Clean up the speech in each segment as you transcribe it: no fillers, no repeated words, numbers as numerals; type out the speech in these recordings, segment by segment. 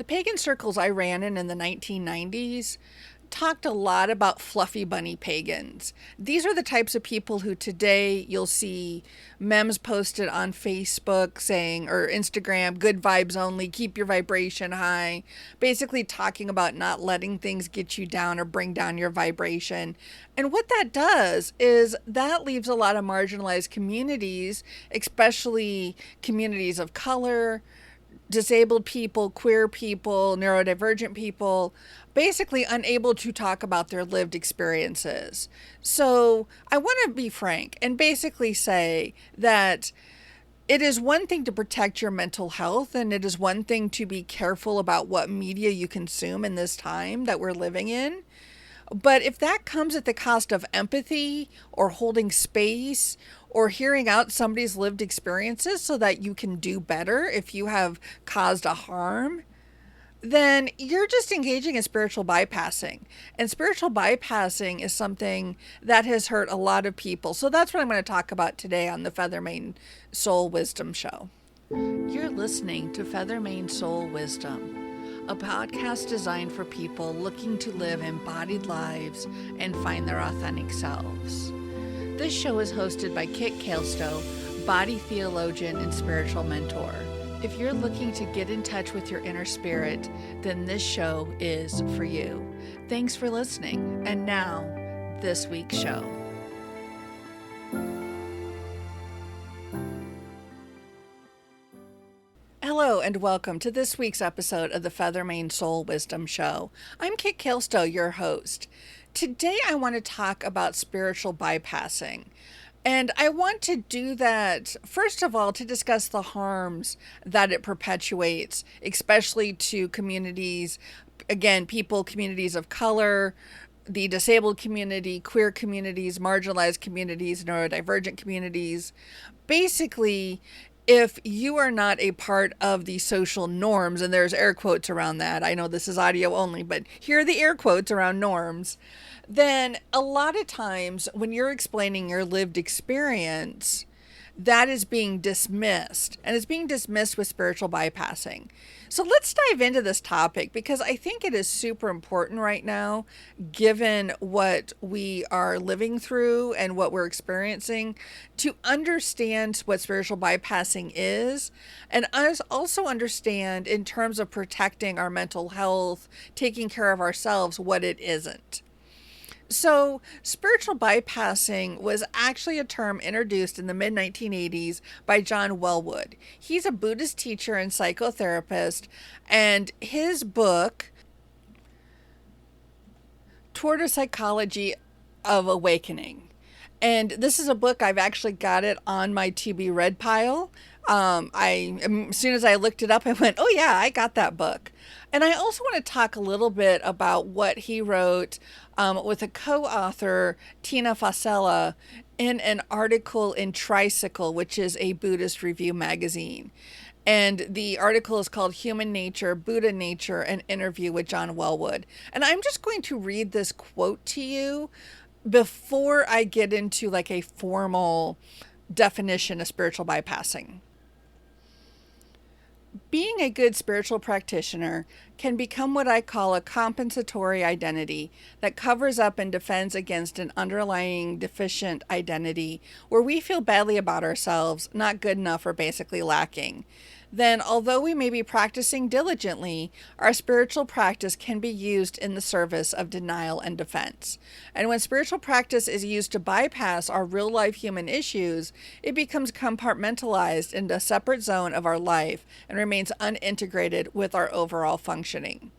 The pagan circles I ran in the 1990s talked a lot about fluffy bunny pagans. These are the types of people who today you'll see memes posted on Facebook saying, or Instagram, good vibes only, keep your vibration high. Basically talking about not letting things get you down or bring down your vibration. And what that does is that leaves a lot of marginalized communities, especially communities of color, disabled people, queer people, neurodivergent people, basically unable to talk about their lived experiences. So I want to be frank and basically say that it is one thing to protect your mental health, and it is one thing to be careful about what media you consume in this time that we're living in. But if that comes at the cost of empathy or holding space or hearing out somebody's lived experiences so that you can do better if you have caused a harm, then you're just engaging in spiritual bypassing. And spiritual bypassing is something that has hurt a lot of people. So that's what I'm going to talk about today on the Feathermane Soul Wisdom Show. You're listening to Feathermane Soul Wisdom, a podcast designed for people looking to live embodied lives and find their authentic selves. This show is hosted by Kit Kaelstow, body theologian and spiritual mentor. If you're looking to get in touch with your inner spirit, then this show is for you. Thanks for listening. And now, this week's show. Hello and welcome to this week's episode of the Feathermane Soul Wisdom Show. I'm Kit Kaelstow, your host. Today I want to talk about spiritual bypassing. And I want to do that, first of all, to discuss the harms that it perpetuates, especially to communities, again, people, communities of color, the disabled community, queer communities, marginalized communities, neurodivergent communities. Basically, if you are not a part of the social norms, and there's air quotes around that, I know this is audio only, but here are the air quotes around norms, then a lot of times when you're explaining your lived experience, that is being dismissed, and it's being dismissed with spiritual bypassing. So let's dive into this topic because I think it is super important right now, given what we are living through and what we're experiencing, to understand what spiritual bypassing is, and us also understand in terms of protecting our mental health, taking care of ourselves, what it isn't. So, spiritual bypassing was actually a term introduced in the mid-1980s by John Welwood. He's a Buddhist teacher and psychotherapist, and his book, Toward a Psychology of Awakening. And this is a book, I've actually got it on my to be read pile. As soon as I looked it up, I went, oh yeah, I got that book. And I also want to talk a little bit about what he wrote with a co-author, Tina Fasella, in an article in Tricycle, which is a Buddhist review magazine. And the article is called Human Nature, Buddha Nature, an Interview with John Welwood. And I'm just going to read this quote to you before I get into like a formal definition of spiritual bypassing. Being a good spiritual practitioner can become what I call a compensatory identity that covers up and defends against an underlying deficient identity where we feel badly about ourselves, not good enough, or basically lacking. Then, although we may be practicing diligently, our spiritual practice can be used in the service of denial and defense. And when spiritual practice is used to bypass our real-life human issues, it becomes compartmentalized into a separate zone of our life and remains unintegrated with our overall functioning.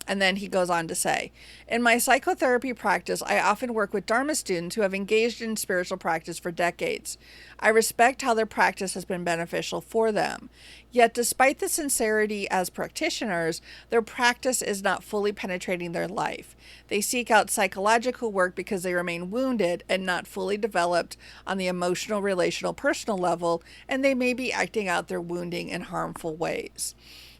And then he goes on to say, in my psychotherapy practice, I often work with Dharma students who have engaged in spiritual practice for decades. I respect how their practice has been beneficial for them. Yet, despite the sincerity as practitioners, their practice is not fully penetrating their life. They seek out psychological work because they remain wounded and not fully developed on the emotional, relational, personal level, and they may be acting out their wounding in harmful ways.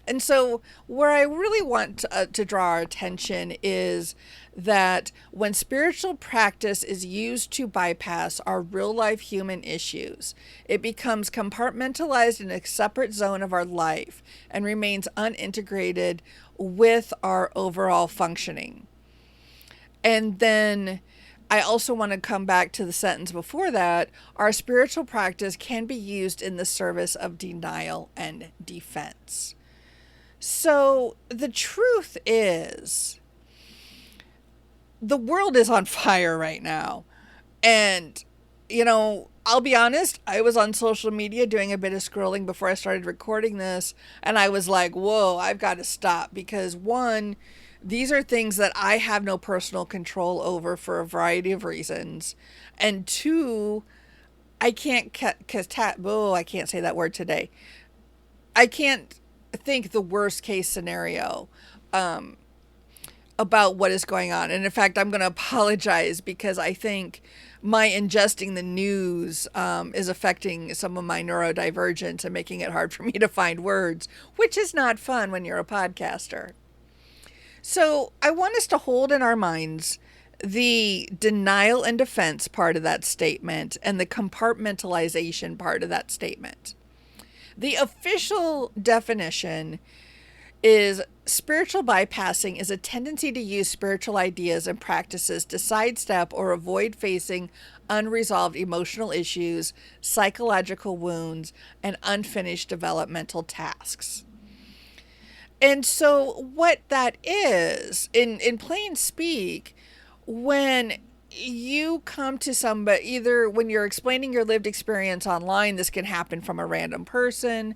And so, where I really want to draw our attention is that when spiritual practice is used to bypass our real life human issues, it becomes compartmentalized in a separate zone of our life and remains unintegrated with our overall functioning. And then I also want to come back to the sentence before that. Our spiritual practice can be used in the service of denial and defense. So the truth is, the world is on fire right now. And, I'll be honest, I was on social media doing a bit of scrolling before I started recording this. And I was like, whoa, I've got to stop. Because one, these are things that I have no personal control over for a variety of reasons. And two, I can't, I can't say that word today. I can't think the worst case scenario about what is going on. And in fact, I'm going to apologize because I think my ingesting the news is affecting some of my neurodivergence and making it hard for me to find words, which is not fun when you're a podcaster. So I want us to hold in our minds the denial and defense part of that statement and the compartmentalization part of that statement. The official definition is spiritual bypassing is a tendency to use spiritual ideas and practices to sidestep or avoid facing unresolved emotional issues, psychological wounds, and unfinished developmental tasks. And so what that is, in plain speak, when you come to somebody, either when you're explaining your lived experience online, this can happen from a random person.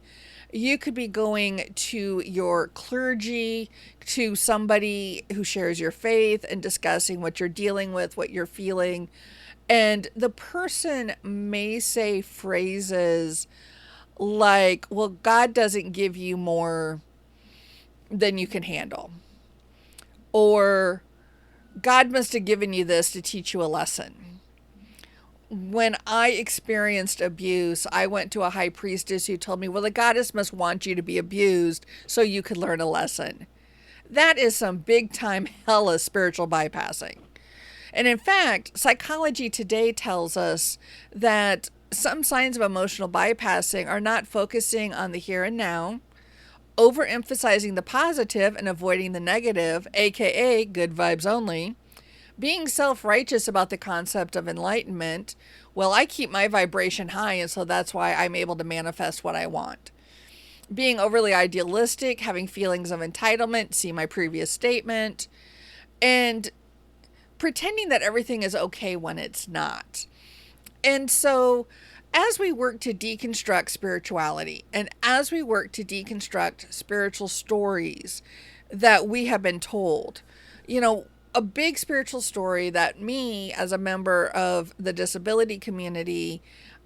You could be going to your clergy, to somebody who shares your faith and discussing what you're dealing with, what you're feeling. And the person may say phrases like, well, God doesn't give you more than you can handle. Or God must have given you this to teach you a lesson. When I experienced abuse, I went to a high priestess who told me, well, the goddess must want you to be abused so you could learn a lesson. That is some big time hella spiritual bypassing. And in fact, psychology today tells us that some signs of emotional bypassing are not focusing on the here and now, overemphasizing the positive and avoiding the negative, aka good vibes only, being self-righteous about the concept of enlightenment. Well, I keep my vibration high, and so that's why I'm able to manifest what I want. Being overly idealistic, having feelings of entitlement, see my previous statement, and pretending that everything is okay when it's not. And so as we work to deconstruct spirituality and as we work to deconstruct spiritual stories that we have been told, a big spiritual story that me as a member of the disability community,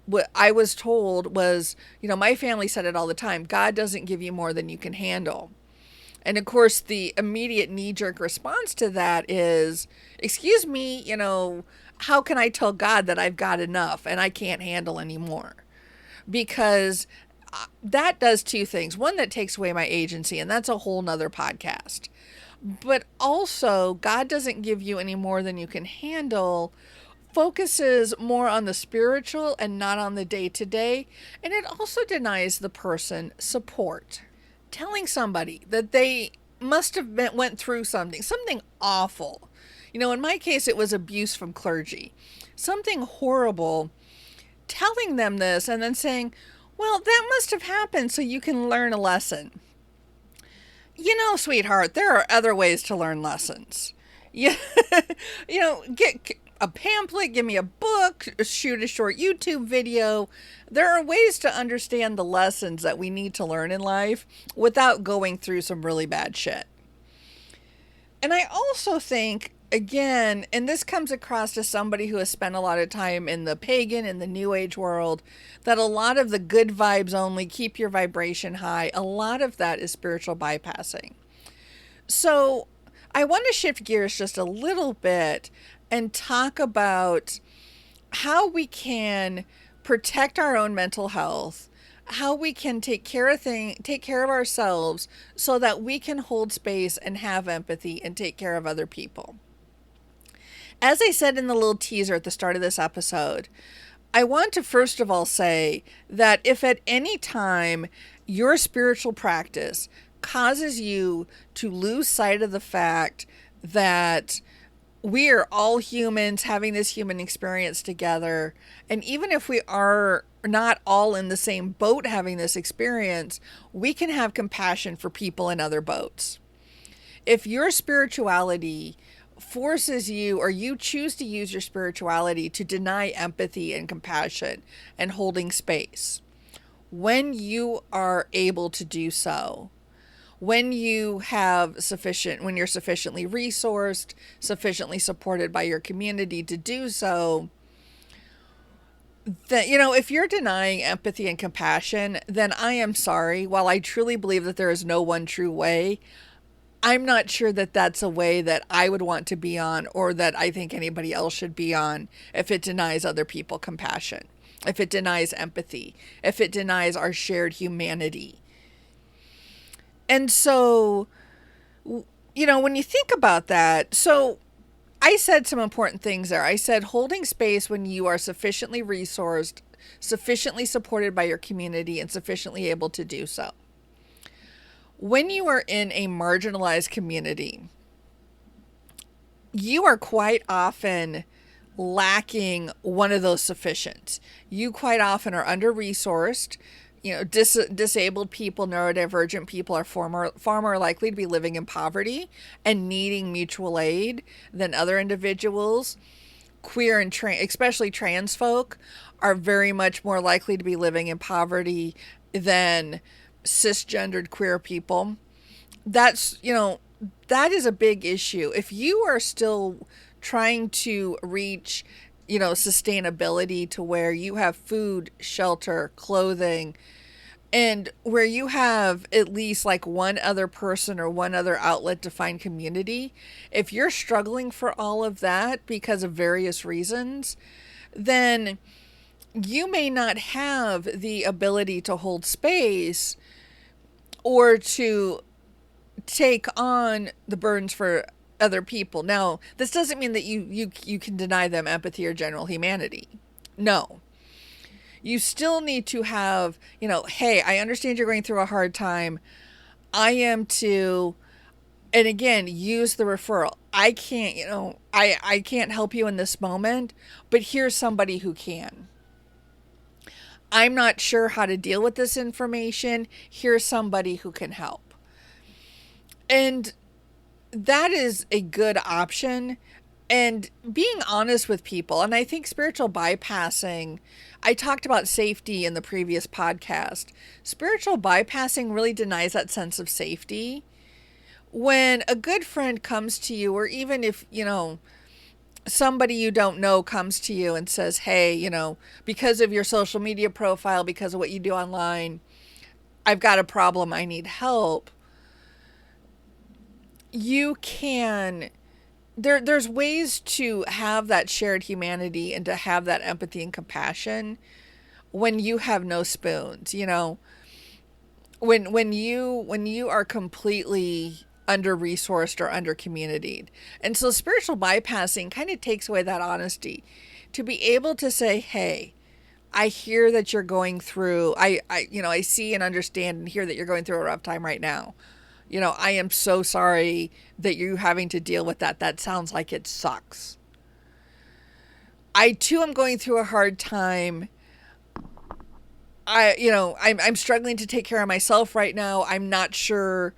what I was told was, my family said it all the time, God doesn't give you more than you can handle. And of course, the immediate knee-jerk response to that is, excuse me, how can I tell God that I've got enough and I can't handle anymore? Because that does two things. One, that takes away my agency, and that's a whole nother podcast. But also, God doesn't give you any more than you can handle, focuses more on the spiritual and not on the day-to-day. And it also denies the person support. Telling somebody that they must have went through something awful. In my case, it was abuse from clergy. Something horrible. Telling them this and then saying, well, that must have happened so you can learn a lesson. Sweetheart, there are other ways to learn lessons. Get a pamphlet, give me a book, shoot a short YouTube video. There are ways to understand the lessons that we need to learn in life without going through some really bad shit. And I also think, again, and this comes across as somebody who has spent a lot of time in the pagan and the new age world, that a lot of the good vibes only, keep your vibration high, a lot of that is spiritual bypassing. So I want to shift gears just a little bit and talk about how we can protect our own mental health how we can take care of ourselves so that we can hold space and have empathy and take care of other people. As I said in the little teaser at the start of this episode, I want to first of all say that if at any time your spiritual practice causes you to lose sight of the fact that we are all humans having this human experience together, and even if we are not all in the same boat having this experience, we can have compassion for people in other boats. If your spirituality forces you, or you choose to use your spirituality to deny empathy and compassion and holding space, when you are able to do so, when you're sufficiently resourced, sufficiently supported by your community to do so, that, if you're denying empathy and compassion, then I am sorry. While I truly believe that there is no one true way, I'm not sure that that's a way that I would want to be on, or that I think anybody else should be on, if it denies other people compassion, if it denies empathy, if it denies our shared humanity. And so, when you think about that, so I said some important things there. I said holding space when you are sufficiently resourced, sufficiently supported by your community, and sufficiently able to do so. When you are in a marginalized community, you are quite often lacking one of those sufficients. You quite often are under-resourced. Disabled people, neurodivergent people are far more likely to be living in poverty and needing mutual aid than other individuals. Queer and especially trans folk are very much more likely to be living in poverty than cisgendered queer people. That is a big issue. If you are still trying to reach, sustainability to where you have food, shelter, clothing, and where you have at least like one other person or one other outlet to find community, if you're struggling for all of that because of various reasons, then you may not have the ability to hold space or to take on the burdens for other people. Now, this doesn't mean that you can deny them empathy or general humanity. No. You still need to have, hey, I understand you're going through a hard time. I am too. And again, use the referral. I can't, I can't help you in this moment, but here's somebody who can. I'm not sure how to deal with this information. Here's somebody who can help. And that is a good option. And being honest with people. And I think spiritual bypassing, I talked about safety in the previous podcast. Spiritual bypassing really denies that sense of safety. When a good friend comes to you, or even if, somebody you don't know comes to you and says, hey, because of your social media profile, because of what you do online, I've got a problem, I need help. You can, there's ways to have that shared humanity and to have that empathy and compassion when you have no spoons, when you are completely under-resourced or under-communitied. And so spiritual bypassing kind of takes away that honesty to be able to say, hey, I hear that you're going through, I see and understand and hear that you're going through a rough time right now. I am so sorry that you're having to deal with that. That sounds like it sucks. I too am going through a hard time. I'm struggling to take care of myself right now. I'm not sure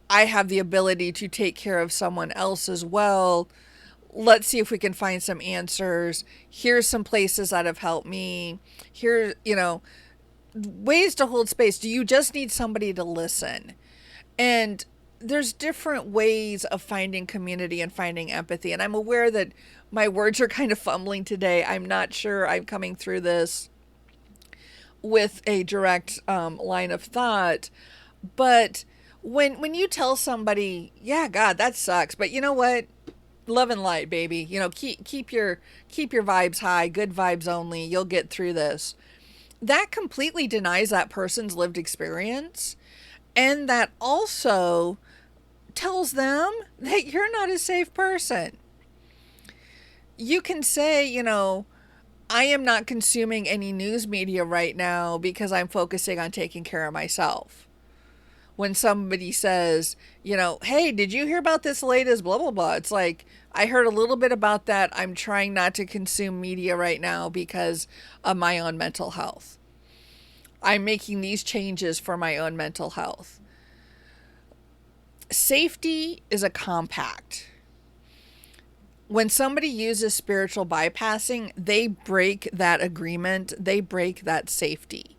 I have the ability to take care of someone else as well. Let's see if we can find some answers. Here's some places that have helped me. Here, ways to hold space. Do you just need somebody to listen? And there's different ways of finding community and finding empathy. And I'm aware that my words are kind of fumbling today. I'm not sure I'm coming through this with a direct line of thought. But when you tell somebody, yeah, God, that sucks, but you know what? Love and light, baby. Keep your vibes high, good vibes only. You'll get through this. that completely denies that person's lived experience. And that also tells them that you're not a safe person. You can say, I am not consuming any news media right now because I'm focusing on taking care of myself. When somebody says, hey, did you hear about this latest blah, blah, blah? It's like, I heard a little bit about that. I'm trying not to consume media right now because of my own mental health. I'm making these changes for my own mental health. Safety is a compact. When somebody uses spiritual bypassing, they break that agreement. They break that safety.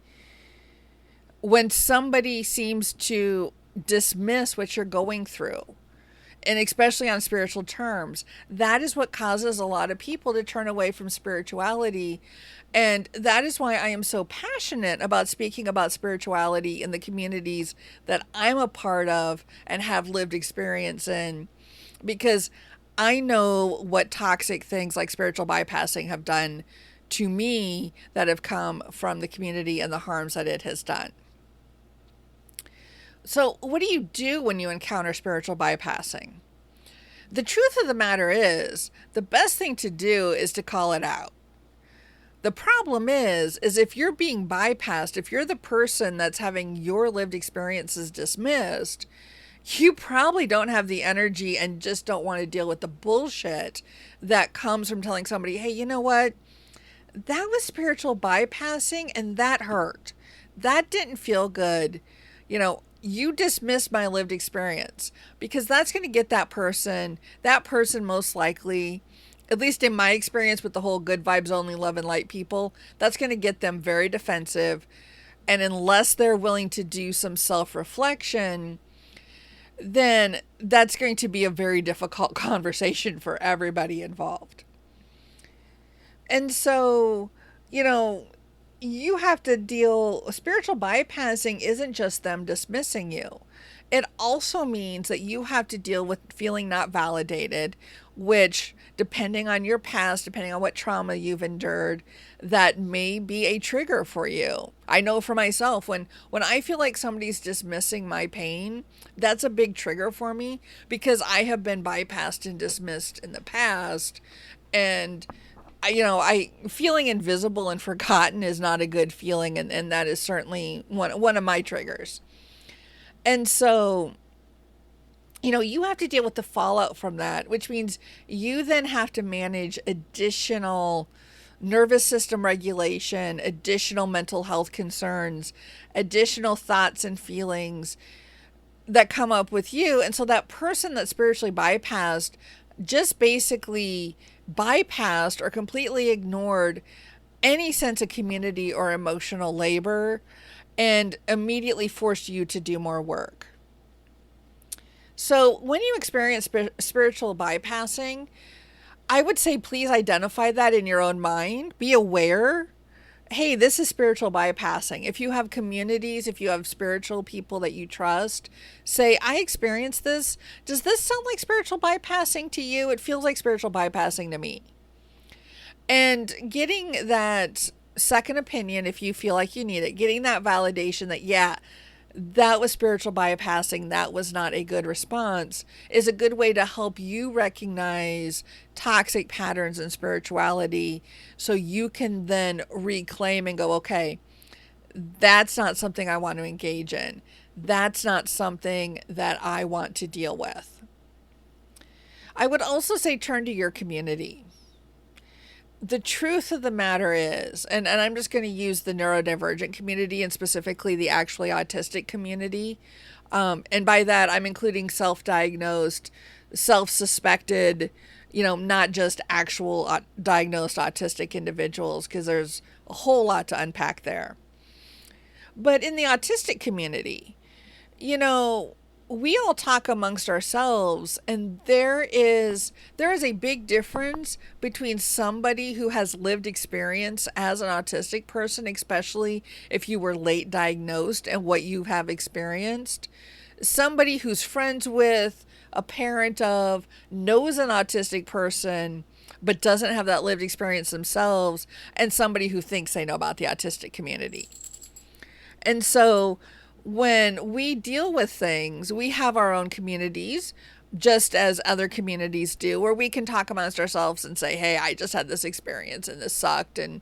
When somebody seems to dismiss what you're going through, and especially on spiritual terms, that is what causes a lot of people to turn away from spirituality. And that is why I am so passionate about speaking about spirituality in the communities that I'm a part of and have lived experience in, because I know what toxic things like spiritual bypassing have done to me that have come from the community and the harms that it has done. So what do you do when you encounter spiritual bypassing? The truth of the matter is, the best thing to do is to call it out. The problem is if you're being bypassed, if you're the person that's having your lived experiences dismissed, you probably don't have the energy and just don't want to deal with the bullshit that comes from telling somebody, hey, you know what? That was spiritual bypassing and that hurt. That didn't feel good. You dismissed my lived experience, because that's going to get that person most likely, at least in my experience with the whole good vibes only, love and light people, that's going to get them very defensive. And unless they're willing to do some self-reflection, then that's going to be a very difficult conversation for everybody involved. And so, you have to spiritual bypassing isn't just them dismissing you. It also means that you have to deal with feeling not validated, which, depending on your past, depending on what trauma you've endured, that may be a trigger for you. I know for myself, when I feel like somebody's dismissing my pain, that's a big trigger for me, because I have been bypassed and dismissed in the past. And I feeling invisible and forgotten is not a good feeling, and that is certainly one of my triggers. And so, you have to deal with the fallout from that, which means you then have to manage additional nervous system regulation, additional mental health concerns, additional thoughts and feelings that come up with you. And so that person that spiritually bypassed just basically bypassed or completely ignored any sense of community or emotional labor and immediately forced you to do more work. So when you experience spiritual bypassing, I would say please identify that in your own mind. Be aware. Hey, this is spiritual bypassing. If you have communities, if you have spiritual people that you trust, say, I experienced this. Does this sound like spiritual bypassing to you? It feels like spiritual bypassing to me. And getting that second opinion, if you feel like you need it, getting that validation that, yeah, that was spiritual bypassing, that was not a good response, is a good way to help you recognize toxic patterns in spirituality, so you can then reclaim and go, okay, that's not something I want to engage in. That's not something that I want to deal with. I would also say turn to your community. The truth of the matter is, and I'm just going to use the neurodivergent community and specifically the actually autistic community. And by that, I'm including self-diagnosed, self-suspected, not just actual diagnosed autistic individuals, because there's a whole lot to unpack there. But in the autistic community, we all talk amongst ourselves, and there is a big difference between somebody who has lived experience as an autistic person, especially if you were late diagnosed, and what you have experienced. Somebody who's friends with, a parent of, knows an autistic person, but doesn't have that lived experience themselves, and somebody who thinks they know about the autistic community. And so when we deal with things, we have our own communities, just as other communities do, where we can talk amongst ourselves and say, hey, I just had this experience and this sucked and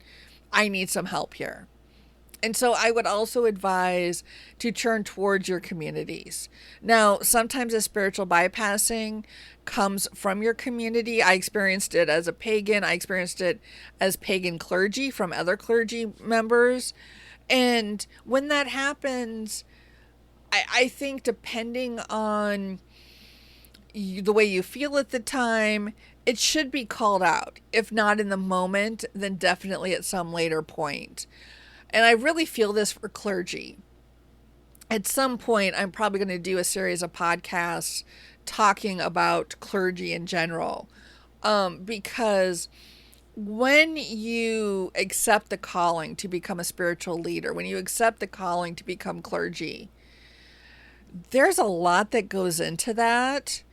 I need some help here. And so I would also advise to turn towards your communities. Now, sometimes a spiritual bypassing comes from your community. I experienced it as a pagan. I experienced it as pagan clergy from other clergy members. And when that happens, I think depending on the way you feel at the time, it should be called out. If not in the moment, then definitely at some later point. And I really feel this for clergy. At some point, I'm probably going to do a series of podcasts talking about clergy in general. Because when you accept the calling to become a spiritual leader, when you accept the calling to become clergy, there's a lot that goes into that.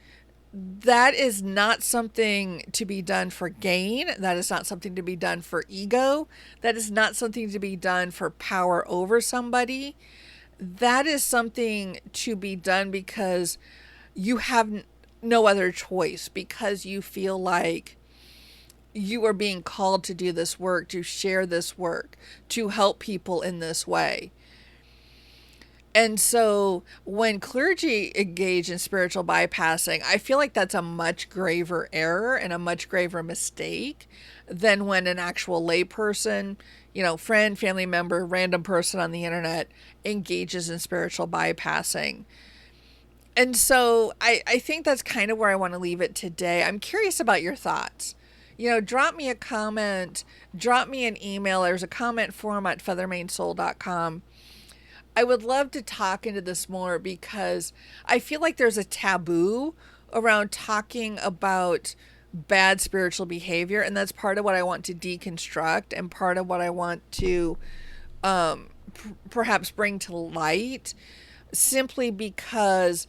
That is not something to be done for gain. That is not something to be done for ego. That is not something to be done for power over somebody. That is something to be done because you have no other choice, because you feel like you are being called to do this work, to share this work, to help people in this way. And so when clergy engage in spiritual bypassing, I feel like that's a much graver error and a much graver mistake than when an actual layperson, friend, family member, random person on the internet engages in spiritual bypassing. And so I think that's kind of where I want to leave it today. I'm curious about your thoughts. Drop me a comment, drop me an email. There's a comment form at feathermanesoul.com. I would love to talk into this more because I feel like there's a taboo around talking about bad spiritual behavior, and that's part of what I want to deconstruct and part of what I want to perhaps bring to light, simply because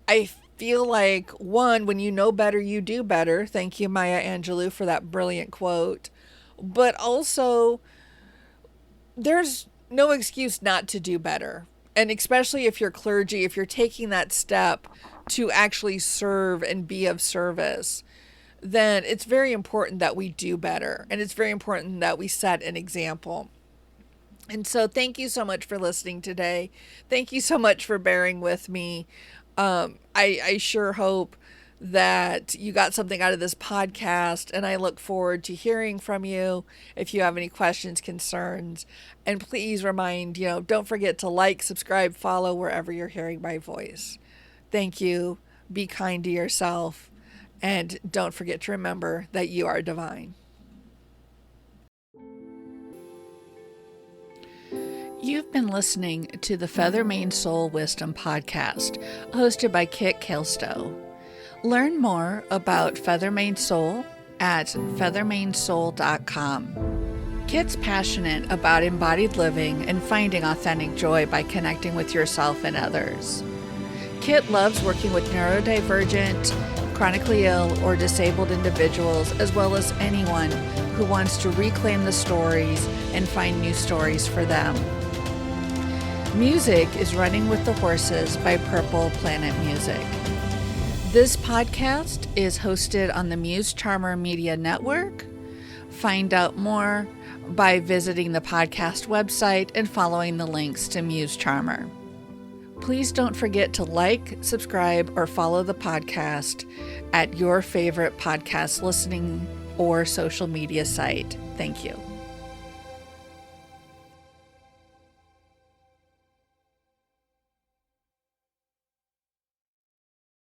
I feel like, one, when you know better, you do better. Thank you, Maya Angelou, for that brilliant quote. But also, there's no excuse not to do better. And especially if you're clergy, if you're taking that step to actually serve and be of service, then it's very important that we do better. And it's very important that we set an example. And so thank you so much for listening today. Thank you so much for bearing with me. I sure hope that you got something out of this podcast, and I look forward to hearing from you if you have any questions, concerns, and please don't forget to like, subscribe, follow wherever you're hearing my voice. Thank you. Be kind to yourself, and don't forget to remember that you are divine. You've been listening to the Feathermane Soul Wisdom Podcast, hosted by Kit Kelstow. Learn more about Feathermane Soul at feathermanesoul.com. Kit's passionate about embodied living and finding authentic joy by connecting with yourself and others. Kit loves working with neurodivergent, chronically ill, or disabled individuals, as well as anyone who wants to reclaim the stories and find new stories for them. Music is Running with the Horses by Purple Planet Music. This podcast is hosted on the Muse Charmer Media Network. Find out more by visiting the podcast website and following the links to Muse Charmer. Please don't forget to like, subscribe, or follow the podcast at your favorite podcast listening or social media site. Thank you.